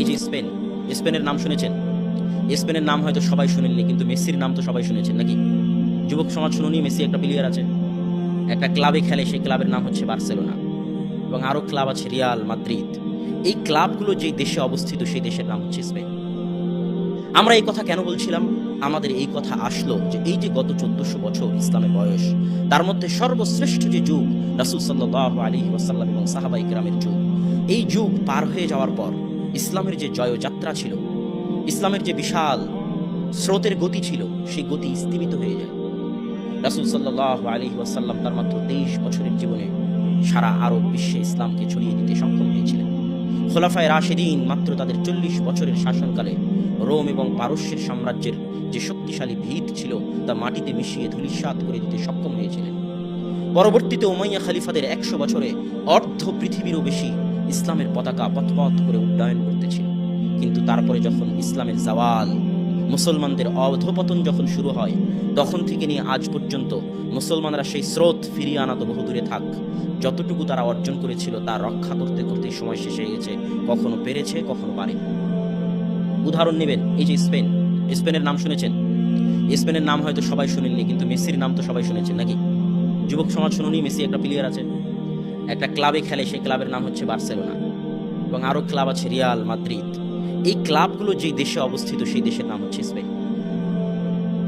এই যে স্পেন, স্পেনের নাম শুনেছেন? স্পেনের নাম হয়তো সবাই শুনেননি, কিন্তু মেসির নাম তো সবাই শুনেছেন নাকি? যুবক সমাজ শুনুনি, মেসি একটা প্লেয়ার আছে, একটা ক্লাবে খেলে, সেই ক্লাবের নাম হচ্ছে বার্সেলোনা, এবং আরো ক্লাব আছে রিয়াল মাদ্রিদ। এই ক্লাবগুলো যে দেশে অবস্থিত সেই দেশের নাম হচ্ছে স্পেন। আমরা এই কথা কেন বলছিলাম? আমাদের এই কথা আসলো যে এই যে গত 1400 বছর ইসলামের বয়স, তার মধ্যে সর্বশ্রেষ্ঠ যে যুগ রাসূল সাল্লাল্লাহু আলাইহি ওয়াসাল্লাম এবং সাহাবায়ে কেরামের যুগ, এই যুগ পার হয়ে যাওয়ার পর ইসলামের যে জয়যাত্রা ছিল, ইসলামের যে বিশাল স্রোতের গতি ছিল, সেই গতি স্থিমিত হয়ে যায়। রাসূল সাল্লাল্লাহু আলাইহি ওয়াসাল্লাম তার মাত্র 23 বছরের জীবনে সারা আরব বিশ্বে ইসলামকে ছড়িয়ে দিতে সক্ষম হয়েছিলেন। খোলাফায়ে রাশিদিন মাত্র তাদের 40 বছরের শাসনকালে রোম এবং পারস্যের সাম্রাজ্যের যে শক্তিশালী ভিত ছিল তা মাটিতে মিশিয়ে ধূলিসাৎ করে দিতে সক্ষম হয়েছিলেন। পরবর্তীতে উমাইয়া খলিফাদের 100 বছরে অর্ধ পৃথিবীরও বেশি ইসলামের পতাকা পথপথ করে উড্ডয়ন করতেছিল। কিন্তু তারপরে যখন ইসলামের জাওয়াল, মুসলমানদের অধঃপতন যখন শুরু হয়, তখন থেকে নিয়ে আজ পর্যন্ত মুসলমানরা সেই স্রোত ফিরিয়ে আনা তো বহুদূরে থাক, যতটুকু তারা অর্জন করেছিল তা রক্ষা করতে করতে সময় শেষ হয়ে গেছে। কখনো পেরেছে, কখনো পারেনি। উদাহরণ নেবেন, এই যে স্পেন, স্পেনের নাম শুনেছেন? স্পেনের নাম হয়তো সবাই শুনেননি, কিন্তু মেসির নাম তো সবাই শুনেছেন নাকি? যুবক সমাজ শুনুনি, মেসি একটা প্লেয়ার আছে, একটা ক্লাবে খেলে, সেই ক্লাবের নাম হচ্ছে বার্সেলোনা, এবং আরো ক্লাব আছে রিয়াল মাদ্রিদ। এই ক্লাবগুলো যে দেশে অবস্থিত সেই দেশের নাম হচ্ছে স্পেন।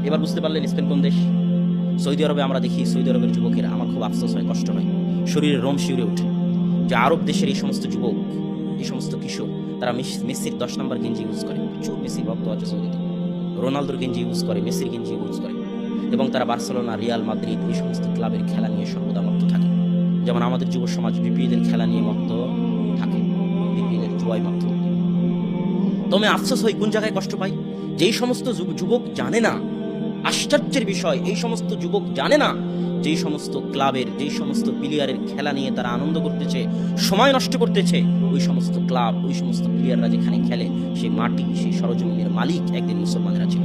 এবার বুঝতে পারলেন স্পেন কোন দেশ? সৌদি আরবে আমরা দেখি, সৌদি আরবের যুবকেরা, আমার খুব আফসোস হয়, কষ্ট হয়, শরীরে রোম শিউরে ওঠে যে আরব দেশের এই সমস্ত যুবক, এই সমস্ত কিশোর, তারা মেসির 10 নম্বর গেঞ্জি ইউজ করে। প্রচুর মেসির ভক্ত আছে সৌদিতে, রোনালদোর গেঞ্জি ইউজ করে, মেসির গেঞ্জি ইউজ করে, এবং তারা বার্সেলোনা, রিয়াল মাদ্রিদ এই সমস্ত ক্লাবের খেলা নিয়ে সর্বদা মত্ত থাকে। যেমন আমাদের যুব সমাজ বিপিএল এর খেলা নিয়ে মত্ত থাকে, বিপিএল এর জুয়ায় মত্ত থাকে। তবে আফসোস হয়, কোন জায়গায় কষ্ট পাই? যেই সমস্ত যুবক জানে না, আশ্চর্যের বিষয়, এই সমস্ত যুবক জানে না যেই সমস্ত ক্লাবের, যেই সমস্ত প্লেয়ারের খেলা নিয়ে তারা আনন্দ করতেছে, সময় নষ্ট করতেছে, ওই সমস্ত ক্লাব, ওই সমস্ত প্লেয়াররা যেখানে খেলে, সেই মাটি, সেই সরজমিনের মালিক একদিন মুসলমানেরা ছিল।